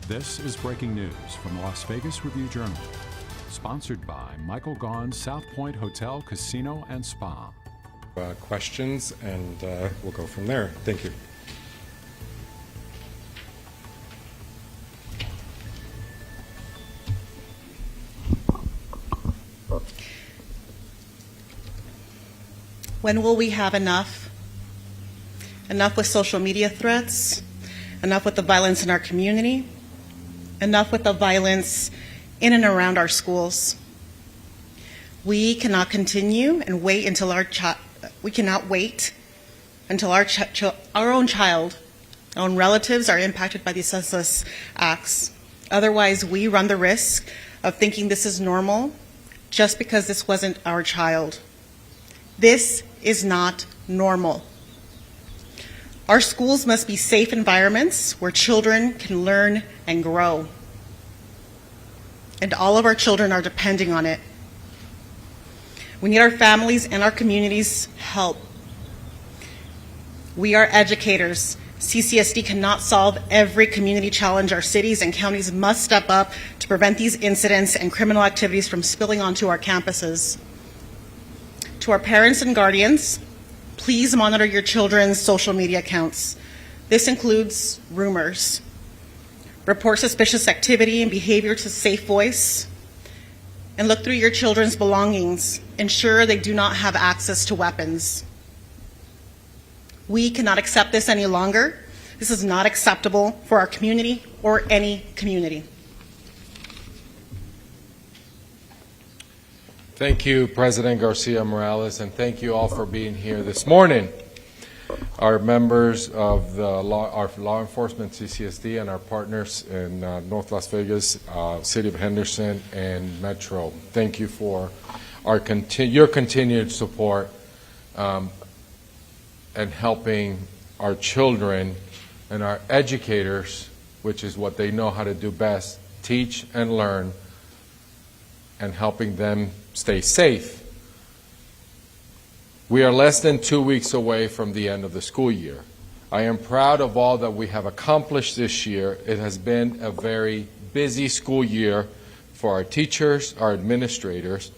This is breaking news from the Las Vegas Review-Journal, sponsored by Michael Gaughan's South Point Hotel, Casino, and Spa. Questions, and we'll go from there. Thank you. When will we have enough? Enough with social media threats? Enough with the violence in our community? Enough with the violence in and around our schools? We cannot continue and wait until our own child, our own relatives are impacted by these senseless acts. Otherwise, we run the risk of thinking this is normal just because this wasn't our child. This is not normal. Our schools must be safe environments where children can learn and grow. And all of our children are depending on it. We need our families and our communities' help. We are educators. CCSD cannot solve every community challenge. Our cities and counties must step up to prevent these incidents and criminal activities from spilling onto our campuses. To our parents and guardians, please monitor your children's social media accounts. This includes rumors. Report suspicious activity and behavior to Safe Voice, and look through your children's belongings. Ensure they do not have access to weapons. We cannot accept this any longer. This is not acceptable for our community or any community. Thank you, President Garcia Morales, and thank you all for being here this morning. Our members of our law enforcement, CCSD, and our partners in North Las Vegas, City of Henderson, and Metro. Thank you for your continued support and helping our children and our educators, which is what they know how to do best, teach and learn, and helping them stay safe. We are less than 2 weeks away from the end of the school year. I am proud of all that we have accomplished this year. It has been a very busy school year for our teachers, our administrators,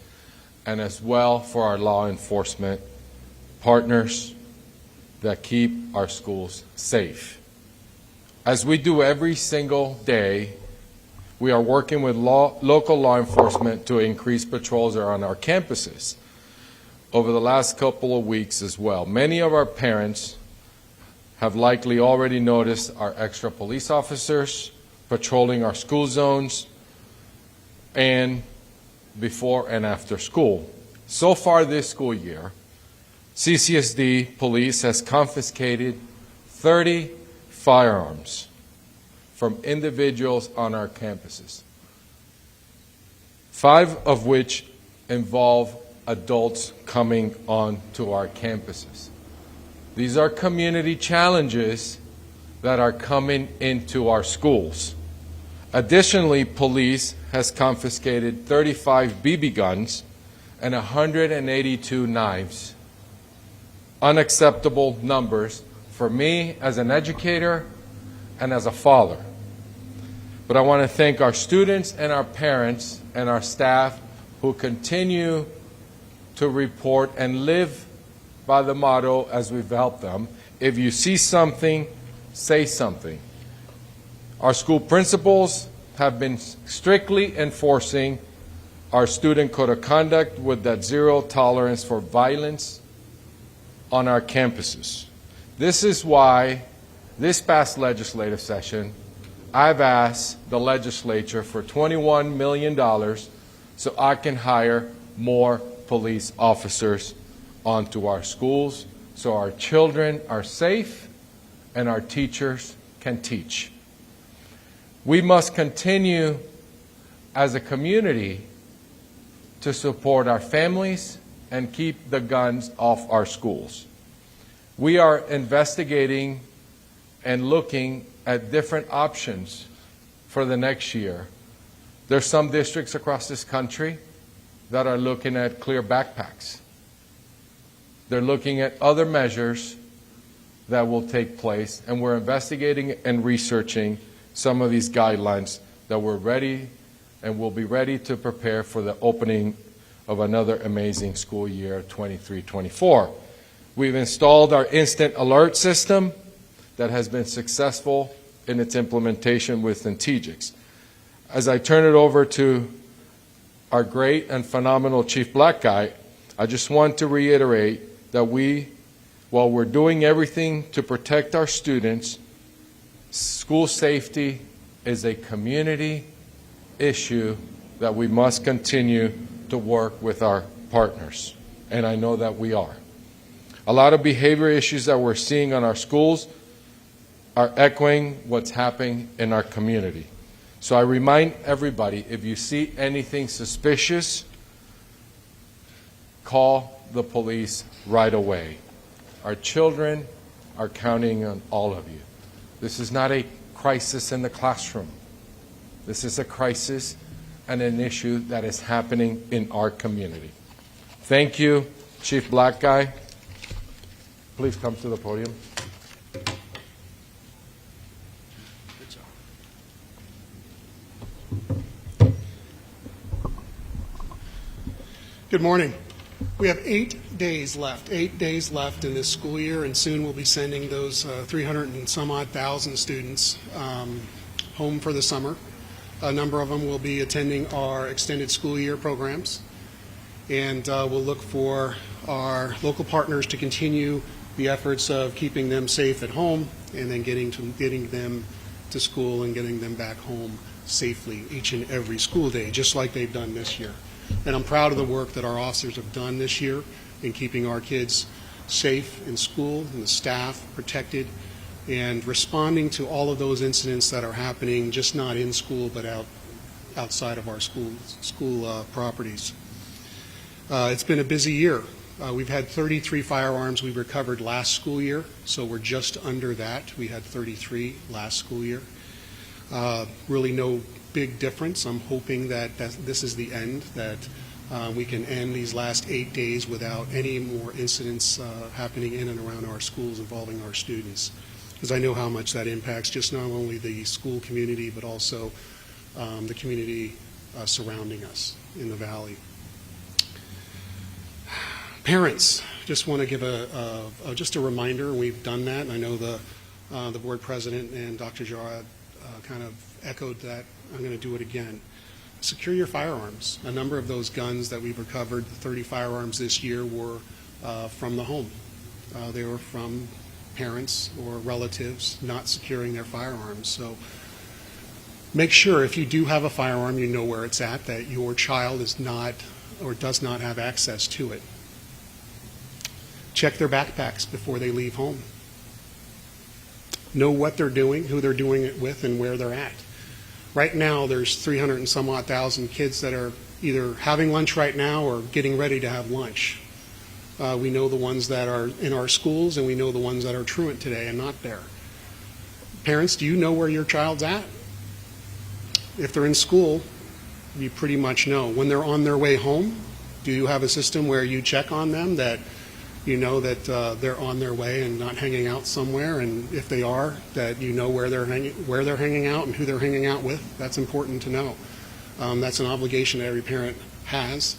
and as well for our law enforcement partners that keep our schools safe. As we do every single day, we are working with local law enforcement to increase patrols around our campuses over the last couple of weeks as well. Many of our parents have likely already noticed our extra police officers patrolling our school zones and before and after school. So far this school year, CCSD police has confiscated 30 firearms from individuals on our campuses, 5 of which involve adults coming onto our campuses. These are community challenges that are coming into our schools. Additionally, police has confiscated 35 BB guns and 182 knives. Unacceptable numbers for me as an educator and as a father. But I want to thank our students and our parents and our staff who continue to report and live by the motto as we've helped them. If you see something, say something. Our school principals have been strictly enforcing our student code of conduct with that zero tolerance for violence on our campuses. This is why this past legislative session, I've asked the legislature for $21 million so I can hire more police officers onto our schools so our children are safe and our teachers can teach. We must continue as a community to support our families and keep the guns off our schools. We are investigating and looking at different options for the next year. There's some districts across this country that are looking at clear backpacks. They're looking at other measures that will take place, and we're investigating and researching some of these guidelines that we're ready and will be ready to prepare for the opening of another amazing school year, 23-24. We've installed our instant alert system that has been successful in its implementation within TGICS. As I turn it over to our great and phenomenal Chief Black Guy, I just want to reiterate that while we're doing everything to protect our students, school safety is a community issue that we must continue to work with our partners, and I know that we are. A lot of behavior issues that we're seeing on our schools are echoing what's happening in our community. So I remind everybody, if you see anything suspicious, call the police right away. Our children are counting on all of you. This is not a crisis in the classroom. This is a crisis and an issue that is happening in our community. Thank you, Chief Black Guy. Please come to the podium. Good morning. We have 8 days left in this school year, and soon we'll be sending those 300 and some odd thousand students home for the summer. A number of them will be attending our extended school year programs, and we'll look for our local partners to continue the efforts of keeping them safe at home and then getting them to school and getting them back home safely each and every school day, just like they've done this year. And I'm proud of the work that our officers have done this year in keeping our kids safe in school and the staff protected and responding to all of those incidents that are happening, just not in school but outside of our school properties. It's been a busy year. We've had 33 firearms we recovered last school year, so we're just under that. We had 33 last school year. Really no big difference. I'm hoping that this is the end, that we can end these last 8 days without any more incidents happening in and around our schools involving our students, because I know how much that impacts just not only the school community but also the community surrounding us in the Valley. Parents, just want to give just a reminder. We've done that, and I know the board president and Dr. Jarrah kind of echoed that. I'm going to do it again. Secure your firearms. A number of those guns that we've recovered, the 30 firearms this year, were from the home. They were from parents or relatives not securing their firearms. So make sure if you do have a firearm, you know where it's at, that your child is not or does not have access to it. Check their backpacks before they leave home. Know what they're doing, who they're doing it with, and where they're at. Right now, there's 300 and some odd thousand kids that are either having lunch right now or getting ready to have lunch. We know the ones that are in our schools, and we know the ones that are truant today and not there. Parents, do you know where your child's at? If they're in school, you pretty much know. When they're on their way home, do you have a system where you check on them, that you know that they're on their way and not hanging out somewhere, and if they are, that you know where they're hanging out and who they're hanging out with? That's important to know. That's an obligation that every parent has.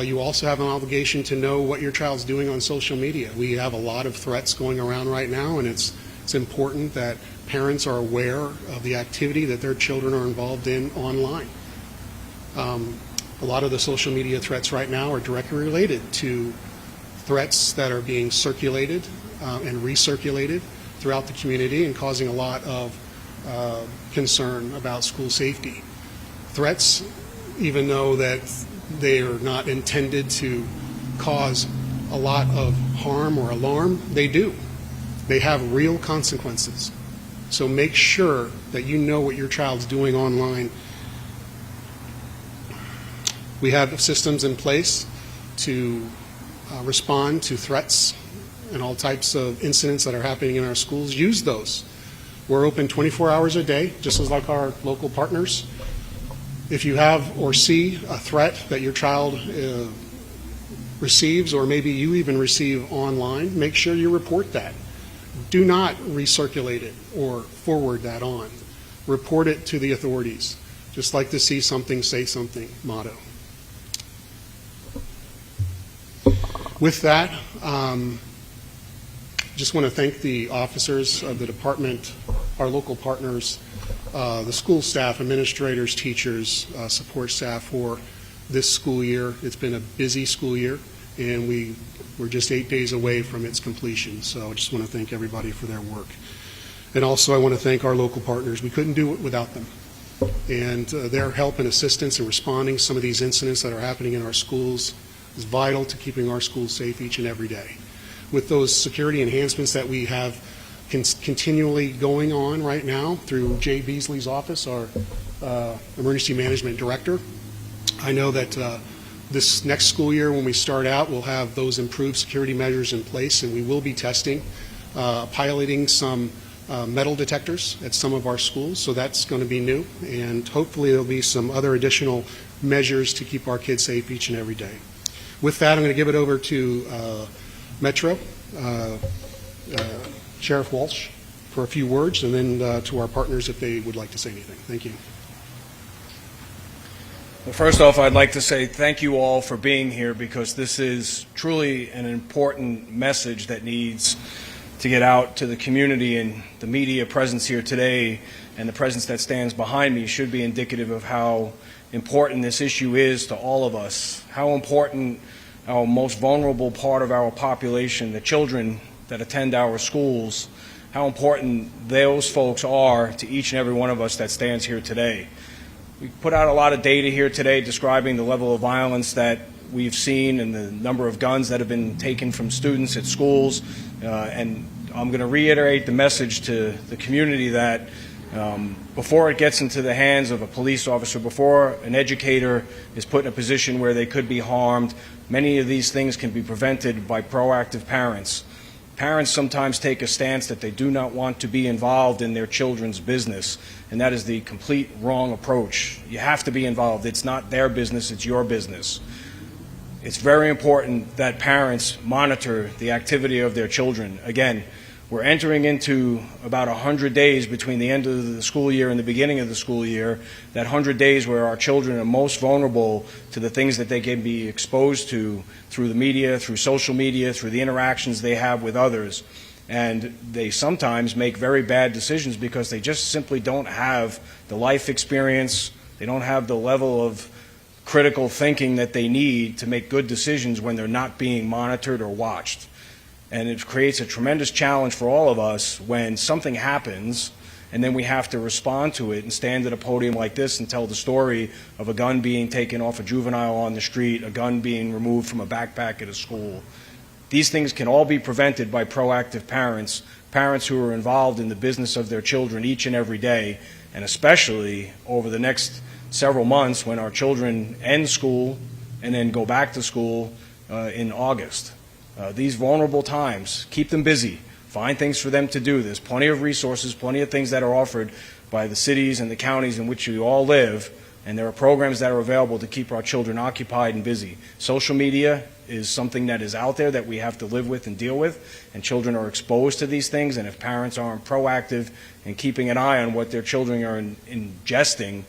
You also have an obligation to know what your child's doing on social media. We have a lot of threats going around right now, and it's important that parents are aware of the activity that their children are involved in online. A lot of the social media threats right now are directly related to threats that are being circulated and recirculated throughout the community and causing a lot of concern about school safety. Threats, even though that they are not intended to cause a lot of harm or alarm, they do. They have real consequences. So make sure that you know what your child's doing online. We have systems in place to respond to threats and all types of incidents that are happening in our schools. Use those. We're open 24 hours a day, just as like our local partners. If you have or see a threat that your child receives, or maybe you even receive online, make sure you report that. Do not recirculate it or forward that on. report it to the authorities. Just like to see something, say something motto. With that, just want to thank the officers of the department, our local partners, the school staff, administrators, teachers, support staff for this school year. It's been a busy school year, and we're just 8 days away from its completion. So I just want to thank everybody for their work. And also I want to thank our local partners. We couldn't do it without them. And their help and assistance in responding to some of these incidents that are happening in our schools is vital to keeping our schools safe each and every day. With those security enhancements that we have continually going on right now through Jay Beasley's office, our emergency management director, I know that this next school year when we start out, we'll have those improved security measures in place, and we will be testing, piloting some metal detectors at some of our schools, so that's going to be new, and hopefully there'll be some other additional measures to keep our kids safe each and every day. With that, I'm going to give it over to Metro, Sheriff Walsh, for a few words, and then to our partners if they would like to say anything. Thank you. Well, first off, I'd like to say thank you all for being here, because this is truly an important message that needs to get out to the community, and the media presence here today and the presence that stands behind me should be indicative of how important this issue is to all of us, how important our most vulnerable part of our population, the children that attend our schools, how important those folks are to each and every one of us that stands here today. We put out a lot of data here today describing the level of violence that we've seen and the number of guns that have been taken from students at schools, and I'm going to reiterate the message to the community that before it gets into the hands of a police officer, before an educator is put in a position where they could be harmed, many of these things can be prevented by proactive parents. Parents sometimes take a stance that they do not want to be involved in their children's business, and that is the complete wrong approach. You have to be involved. It's not their business, it's your business. It's very important that parents monitor the activity of their children. Again, we're entering into about 100 days between the end of the school year and the beginning of the school year, that 100 days where our children are most vulnerable to the things that they can be exposed to through the media, through social media, through the interactions they have with others. And they sometimes make very bad decisions because they just simply don't have the life experience, they don't have the level of critical thinking that they need to make good decisions when they're not being monitored or watched. And it creates a tremendous challenge for all of us when something happens and then we have to respond to it and stand at a podium like this and tell the story of a gun being taken off a juvenile on the street, a gun being removed from a backpack at a school. These things can all be prevented by proactive parents, parents who are involved in the business of their children each and every day, and especially over the next several months when our children end school and then go back to school in August. These vulnerable times, keep them busy. Find things for them to do. There's plenty of resources, plenty of things that are offered by the cities and the counties in which we all live, and there are programs that are available to keep our children occupied and busy. Social media is something that is out there that we have to live with and deal with, and children are exposed to these things, and if parents aren't proactive in keeping an eye on what their children are ingesting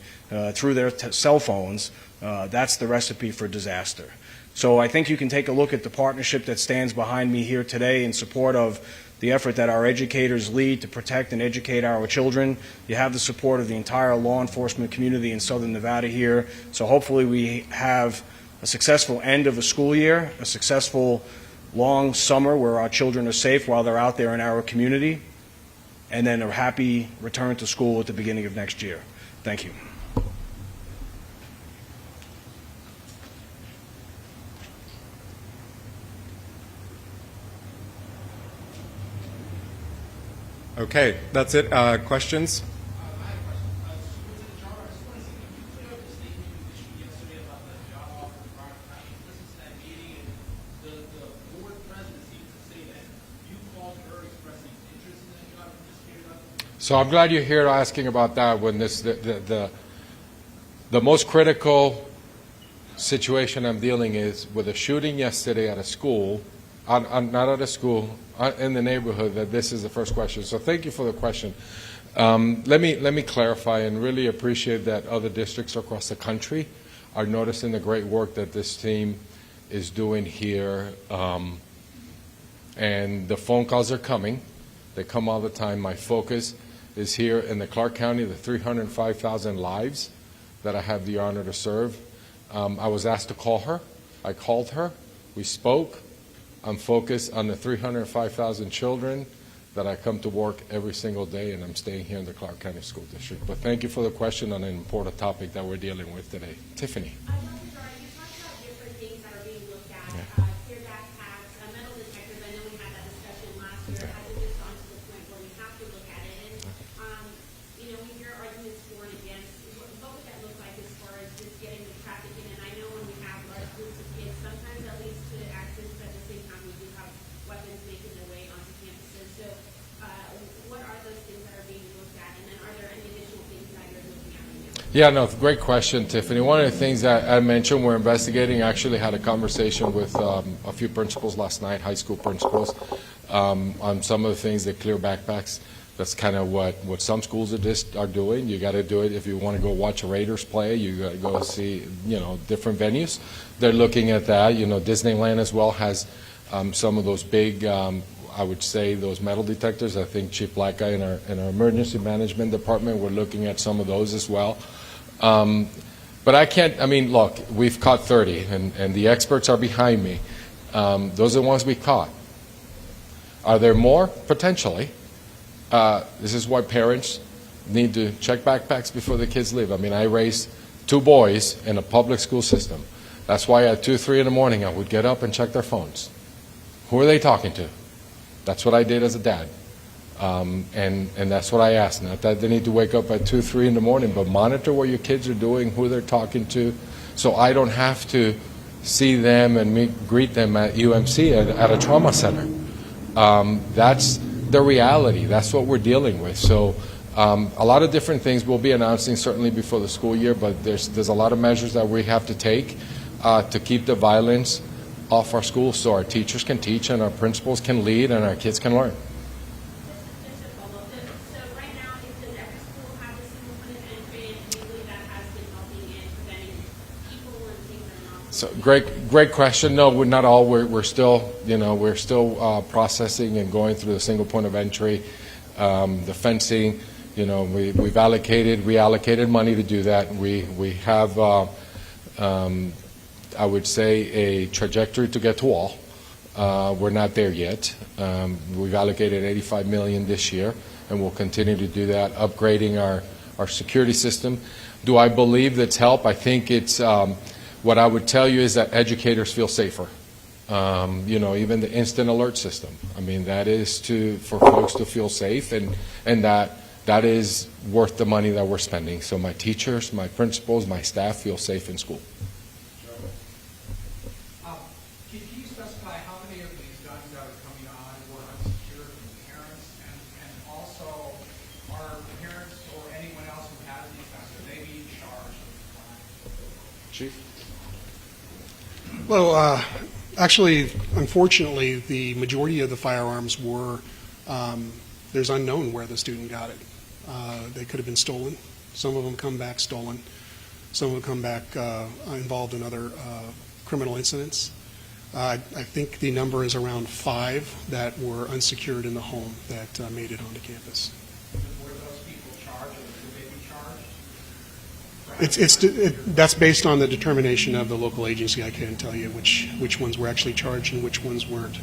through their cell phones, that's the recipe for disaster. So I think you can take a look at the partnership that stands behind me here today in support of the effort that our educators lead to protect and educate our children. You have the support of the entire law enforcement community in Southern Nevada here. So hopefully we have a successful end of a school year, a successful long summer where our children are safe while they're out there in our community, and then a happy return to school at the beginning of next year. Thank you. Okay, that's it. Questions? So I'm glad you're here asking about that when the most critical situation I'm dealing is with a shooting yesterday at a school. not at a school, in the neighborhood, that this is the first question. So thank you for the question. Let me clarify and really appreciate that other districts across the country are noticing the great work that this team is doing here. And the phone calls are coming. They come all the time. My focus is here in the Clark County, the 305,000 lives that I have the honor to serve. I was asked to call her. I called her. We spoke. I'm focused on the 305,000 children that I come to work every single day, and I'm staying here in the Clark County School District. But thank you for the question on an important topic that we're dealing with today. Tiffany. I know, Dr. you talked about different things that are being looked at. Clear backpacks, metal detectors. I know we had that discussion last year. It hasn't just gone to the point where we have to look at it. And, we hear arguments for and against. What would that look like as far as just getting the traffic in? And I know when we have large groups of kids, sometimes that leads to accidents, but at the same time, we do have weapons making their way onto campuses. So what are those things that are being looked at? And then are there any additional things that you're looking at right now? Yeah, no, great question, Tiffany. One of the things that I mentioned we're investigating, actually had a conversation with a few principals last night, high school principals, on some of the things that clear backpacks. That's kind of what some schools are doing. You got to do it if you want to go watch a Raiders play. You got to go see, different venues. They're looking at that. Disneyland as well has some of those big, I would say, those metal detectors. I think Chief Black Guy in our emergency management department, we're looking at some of those as well. But I can't, look, we've caught 30, and the experts are behind me. Those are the ones we caught. Are there more? Potentially. This is why parents need to check backpacks before the kids leave. I raised 2 boys in a public school system. That's why at 2, 3 in the morning I would get up and check their phones. Who are they talking to? That's what I did as a dad. And that's what I asked. Not that they need to wake up at 2, 3 in the morning, but monitor what your kids are doing, who they're talking to, so I don't have to see them and greet them at UMC at a trauma center. That's the reality. That's what we're dealing with. So a lot of different things we'll be announcing certainly before the school year, but there's a lot of measures that we have to take to keep the violence off our schools so our teachers can teach and our principals can lead and our kids can learn. Just a follow-up. So right now, does every school have a single point of entry, and do you believe that has been helping in preventing people and things that are not? So great question. No, we're not all. We're still, processing and going through the single point of entry, the fencing. We've reallocated money to do that. We have, I would say, a trajectory to get to all. We're not there yet. We've allocated $85 million this year, and we'll continue to do that, upgrading our security system. Do I believe that's helped? I think it's. What I would tell you is that educators feel safer. Even the instant alert system. That is for folks to feel safe, and that is worth the money that we're spending. So my teachers, my principals, my staff feel safe in school. Can you specify how many of these guns that are coming on were unsecured from parents, and also are parents or anyone else who has these guns, are they being charged with the crime? Chief? Well, actually, unfortunately, the majority of the firearms were, there's unknown where the student got it. They could have been stolen. Some of them come back stolen. Some of them come back involved in other criminal incidents. I think the number is around 5 that were unsecured in the home that made it onto campus. Were those people charged, or were they be charged? That's based on the determination of the local agency. I can't tell you which ones were actually charged and which ones weren't.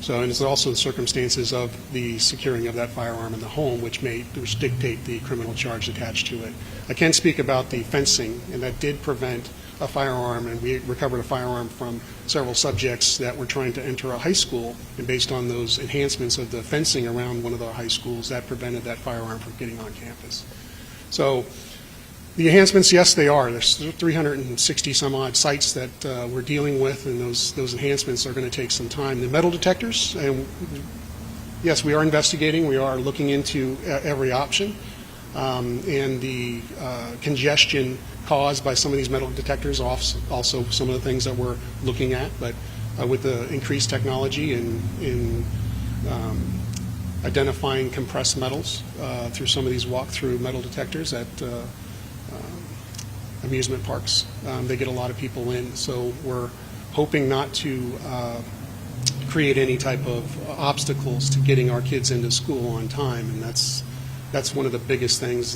So, and it's also the circumstances of the securing of that firearm in the home, which dictate the criminal charge attached to it. I can speak about the fencing, and that did prevent a firearm, and we recovered a firearm from several subjects that were trying to enter a high school, and based on those enhancements of the fencing around one of the high schools, that prevented that firearm from getting on campus. So the enhancements, yes, they are. There's 360 some odd sites that we're dealing with, and those enhancements are going to take some time. The metal detectors, and yes, we are investigating. We are looking into every option, and the congestion caused by some of these metal detectors, also some of the things that we're looking at. But with the increased technology in identifying compressed metals through some of these walk-through metal detectors at amusement parks. They get a lot of people in, so we're hoping not to create any type of obstacles to getting our kids into school on time, and that's one of the biggest things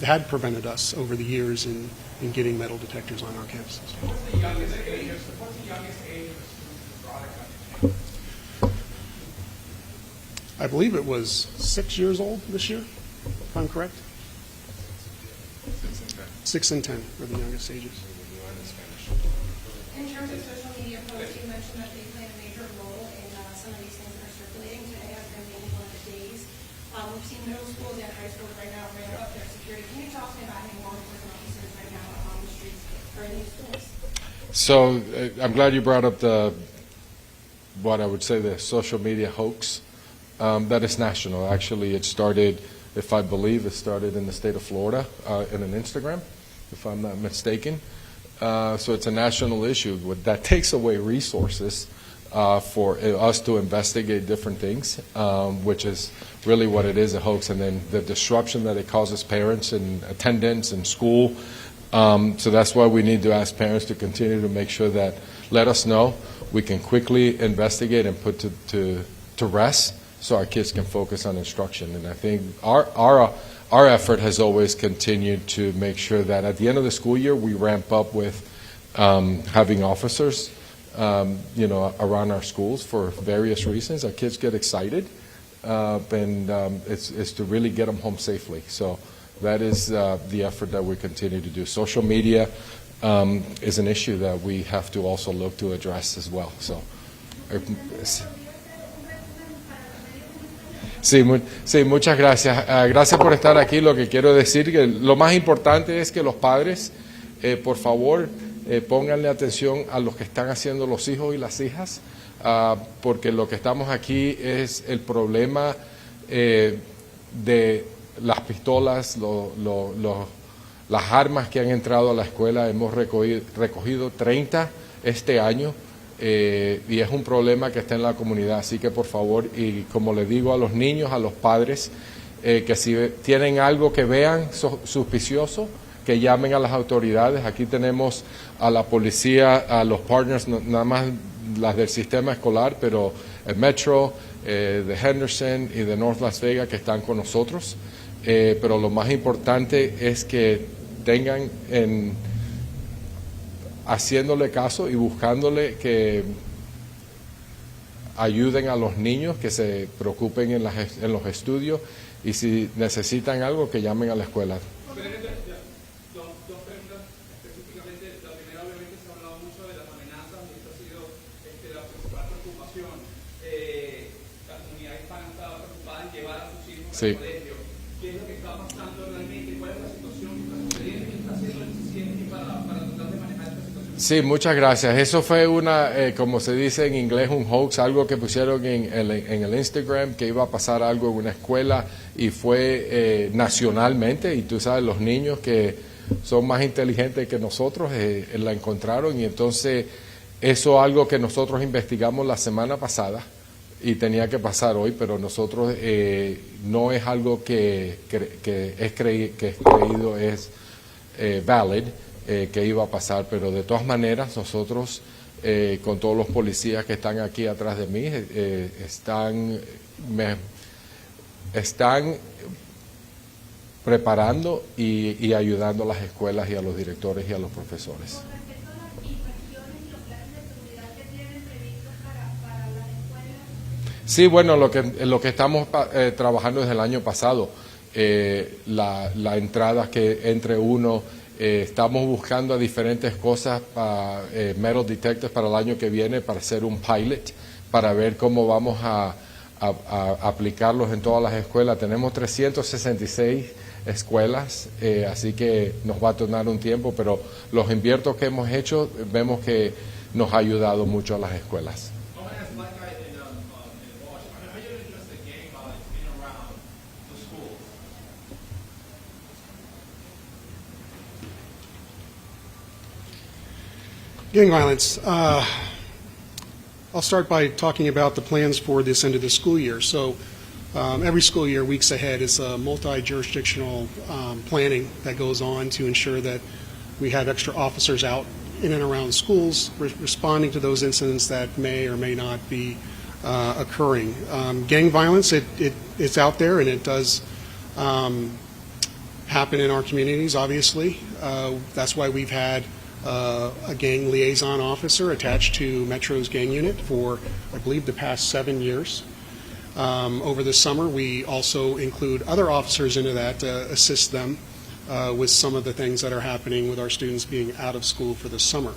had prevented us over the years in getting metal detectors on our campuses. What's the youngest age of the students who brought a gun? I believe it was 6 years old this year, if I'm correct. 6 and 10 are the youngest ages. In terms of social media posts, you mentioned that they play a major role in some of these things that are circulating. Today has been maybe one of the days. We've seen middle schools and high schools right now ramp up their security. Can you talk to me about any law enforcement officers right now on the streets or in these schools? So I'm glad you brought up what I would say the social media hoax. That is national. Actually, it started, if I believe, it started in the state of Florida in an Instagram, if I'm not mistaken. So it's a national issue. That takes away resources for us to investigate different things, which is really what it is, a hoax, and then the disruption that it causes parents and attendance in school. So that's why we need to ask parents to continue to make sure that let us know. We can quickly investigate and put to rest so our kids can focus on instruction. And I think our effort has always continued to make sure that at the end of the school year we ramp up with having officers around our schools for various reasons. Our kids get excited, and it's to really get them home safely. So that is the effort that we continue to do. Social media is an issue that we have to also look to address as well. So. Sí, muchas gracias. Gracias por estar aquí. Lo que quiero decir que lo más importante es que los padres, por favor, pónganle atención a lo que están haciendo los hijos y las hijas, porque lo que estamos aquí es el problema de las pistolas, las armas que han entrado a la escuela. Hemos recogido 30 este año. Y es un problema que está en la comunidad, así que por favor, y como le digo a los niños, a los padres, que si tienen algo que vean suspicioso, que llamen a las autoridades. Aquí tenemos a la policía, a los partners, nada más las del sistema escolar, pero el Metro, de Henderson y de North Las Vegas que están con nosotros, pero lo más importante es que tengan haciéndole caso y buscándole que ayuden a los niños, que se preocupen en los estudios y si necesitan algo que llamen a la escuela. Dos preguntas específicamente. La primera, obviamente, se ha hablado mucho de las amenazas y esta ha sido la principal preocupación. La comunidad hispana estaba preocupada en llevar a sus hijos al colegio. ¿Qué es lo que está pasando realmente? ¿Cuál es la situación que está sucediendo? ¿Qué está haciendo el CCN para tratar de manejar esta situación? Sí, muchas gracias. Eso fue como se dice en inglés, un hoax, algo que pusieron en el Instagram, que iba a pasar algo en una escuela y fue nacionalmente. Y tú sabes, los niños que son más inteligentes que nosotros la encontraron y entonces eso es algo que nosotros investigamos la semana pasada y tenía que pasar hoy, pero nosotros no es algo que es creído, es valid. Que iba a pasar, pero de todas maneras nosotros con todos los policías que están aquí atrás de mí están preparando y ayudando a las escuelas y a los directores y a los profesores. Con respecto a las inversiones y los planes de seguridad que tienen previstos para las escuelas. Sí, bueno, lo que estamos trabajando desde el año pasado, la entrada que entre uno. Estamos buscando diferentes cosas para metal detectors para el año que viene, para hacer un pilot, para ver cómo vamos a aplicarlos en todas las escuelas. Tenemos 366 escuelas, así que nos va a tomar un tiempo, pero los inviertos que hemos hecho vemos que nos ha ayudado mucho a las escuelas. Gang violence. I'll start by talking about the plans for this end of the school year. So every school year, weeks ahead, is a multi-jurisdictional planning that goes on to ensure that we have extra officers out in and around schools responding to those incidents that may or may not be occurring. Gang violence, it's out there, and it does happen in our communities, obviously. That's why we've had a gang liaison officer attached to Metro's gang unit for, I believe, the past 7 years. Over the summer, we also include other officers into that to assist them with some of the things that are happening with our students being out of school for the summer.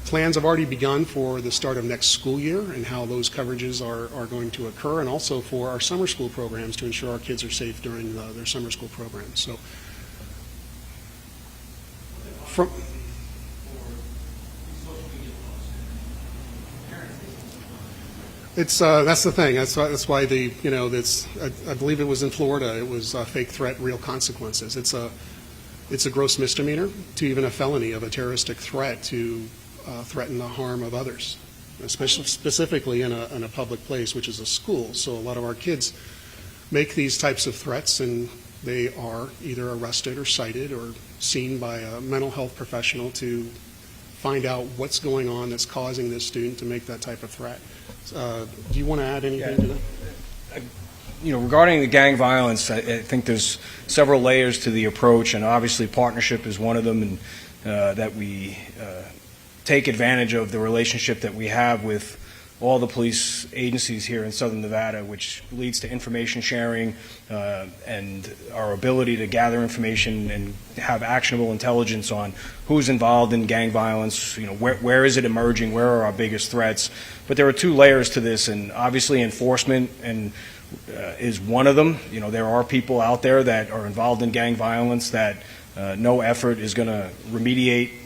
Plans have already begun for the start of next school year and how those coverages are going to occur, and also for our summer school programs to ensure our kids are safe during their summer school programs. So, that's the thing. That's why I believe it was in Florida. It was a fake threat, real consequences. It's a gross misdemeanor to even a felony of a terroristic threat to threaten the harm of others, especially specifically in a public place, which is a school. So a lot of our kids make these types of threats, and they are either arrested or cited or seen by a mental health professional to find out what's going on that's causing this student to make that type of threat. Do you want to add anything to that? Regarding the gang violence, I think there's several layers to the approach, and obviously partnership is one of them, and that we take advantage of the relationship that we have with all the police agencies here in Southern Nevada, which leads to information sharing and our ability to gather information and have actionable intelligence on who's involved in gang violence, where is it emerging, where are our biggest threats. But there are two layers to this, and obviously enforcement is one of them. There are people out there that are involved in gang violence that no effort is going to remediate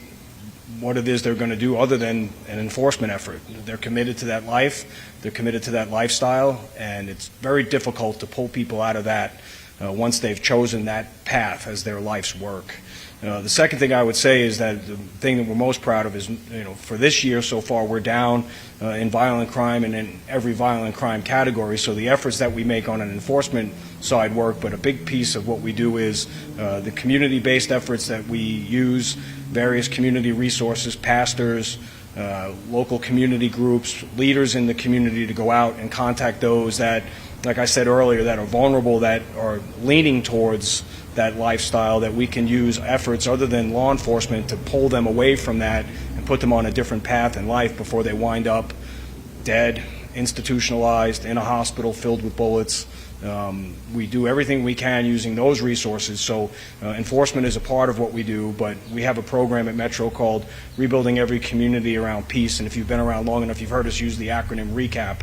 what it is they're going to do other than an enforcement effort. They're committed to that life, they're committed to that lifestyle, and it's very difficult to pull people out of that once they've chosen that path as their life's work. The second thing I would say is that the thing that we're most proud of is, for this year so far, we're down in violent crime and in every violent crime category. So the efforts that we make on an enforcement side work, but a big piece of what we do is the community-based efforts that we use, various community resources, pastors, local community groups, leaders in the community to go out and contact those that, like I said earlier, that are vulnerable, that are leaning towards that lifestyle, that we can use efforts other than law enforcement to pull them away from that and put them on a different path in life before they wind up dead, institutionalized, in a hospital filled with bullets. We do everything we can using those resources. So enforcement is a part of what we do, but we have a program at Metro called Rebuilding Every Community Around Peace, and if you've been around long enough, you've heard us use the acronym RECAP.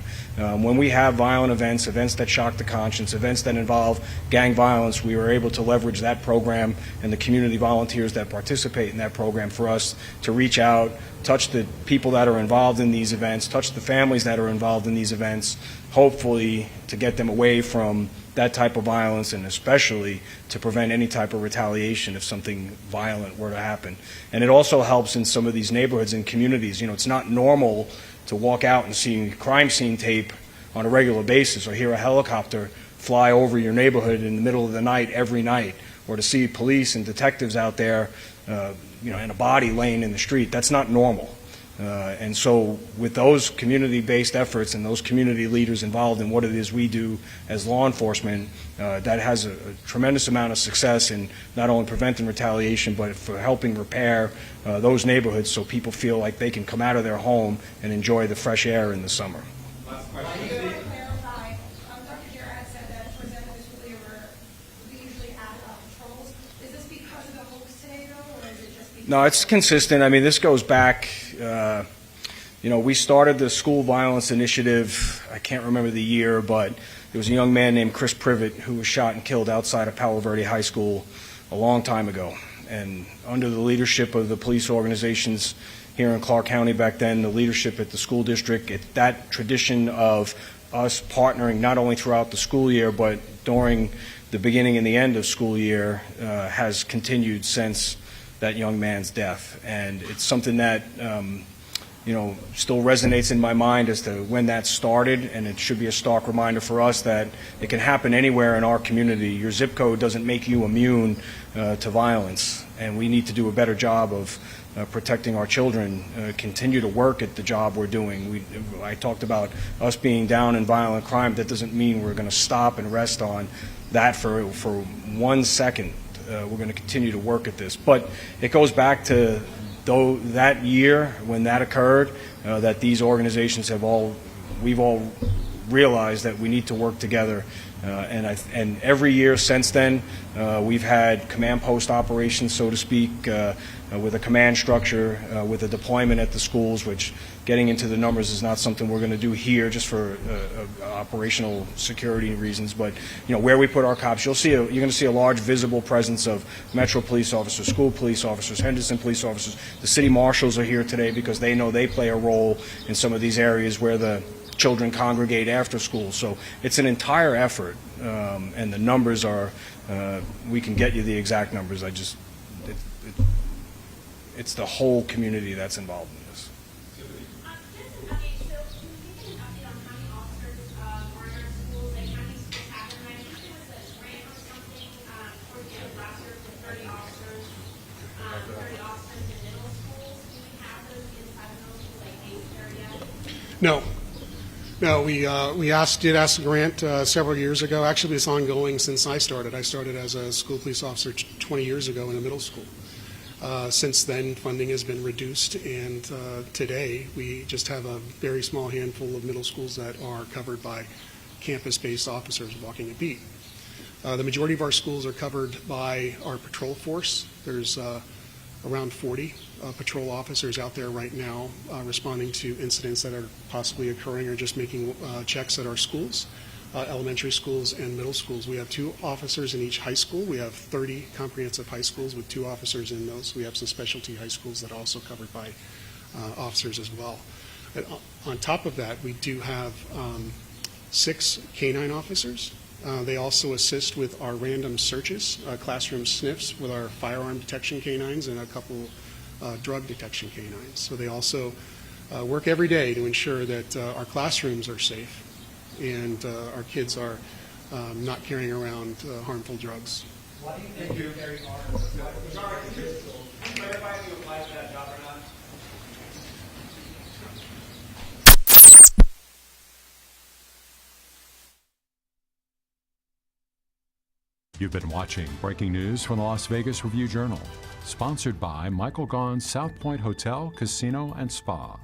When we have violent events, events that shock the conscience, events that involve gang violence, we are able to leverage that program and the community volunteers that participate in that program for us to reach out, touch the people that are involved in these events, touch the families that are involved in these events, hopefully to get them away from that type of violence, and especially to prevent any type of retaliation if something violent were to happen. And it also helps in some of these neighborhoods and communities. It's not normal to walk out and see crime scene tape on a regular basis, or hear a helicopter fly over your neighborhood in the middle of the night every night, or to see police and detectives out there, and a body laying in the street. That's not normal. And so with those community-based efforts and those community leaders involved in what it is we do as law enforcement, that has a tremendous amount of success in not only preventing retaliation, but for helping repair those neighborhoods so people feel like they can come out of their home and enjoy the fresh air in the summer. Last I question. do want to clarify, Dr. Jarrett said that towards the end of the school year, we usually add patrols. Is this because of the hoax today, though, or is it just because? No, it's consistent. I mean, this goes back, we started the school violence initiative, I can't remember the year, but there was a young man named Chris Privet who was shot and killed outside of Palo Verde High School a long time ago. And under the leadership of the police organizations here in Clark County back then, the leadership at the school district, that tradition of us partnering not only throughout the school year, but during the beginning and the end of school year has continued since that young man's death. And it's something that still resonates in my mind as to when that started, and it should be a stark reminder for us that it can happen anywhere in our community. Your zip code doesn't make you immune to violence, and we need to do a better job of protecting our children, continue to work at the job we're doing. I talked about us being down in violent crime. That doesn't mean we're going to stop and rest on that for 1 second. We're going to continue to work at this. But it goes back to that year when that occurred, that these organizations we've all realized that we need to work together. And every year since then, we've had command post operations, so to speak, with a command structure, with a deployment at the schools, which getting into the numbers is not something we're going to do here just for operational security reasons. But where we put our cops, you're going to see a large visible presence of Metro police officers, school police officers, Henderson police officers. The city marshals are here today because they know they play a role in some of these areas where the children congregate after school. So it's an entire effort, and the numbers are, we can get you the exact numbers. It's the whole community that's involved in this. Just an update, so can we get an update on how many officers are in our schools, and how many schools have them? I think there was a grant or something towards the end of last year for 30 officers in middle schools. Do we have those inside of middle school, like Ace area? No. No, we did ask a grant several years ago. Actually, it's ongoing since I started. I started as a school police officer 20 years ago in a middle school. Since then, funding has been reduced, and today we just have a very small handful of middle schools that are covered by campus-based officers walking a beat. The majority of our schools are covered by our patrol force. There's around 40 patrol officers out there right now responding to incidents that are possibly occurring or just making checks at our schools. Elementary schools and middle schools. We have 2 officers in each high school. We have 30 comprehensive high schools with 2 officers in those. We have some specialty high schools that are also covered by officers as well. And on top of that, we do have 6 canine officers. They also assist with our random searches, classroom sniffs with our firearm detection canines and a couple drug detection canines. So they also work every day to ensure that our classrooms are safe and our kids are not carrying around harmful drugs. Why do you think you're very hard? Sorry, can you clarify if you applied for that job or not? You've been watching breaking news from the Las Vegas Review-Journal, sponsored by Michael Gaughan's South Point Hotel, Casino, and Spa.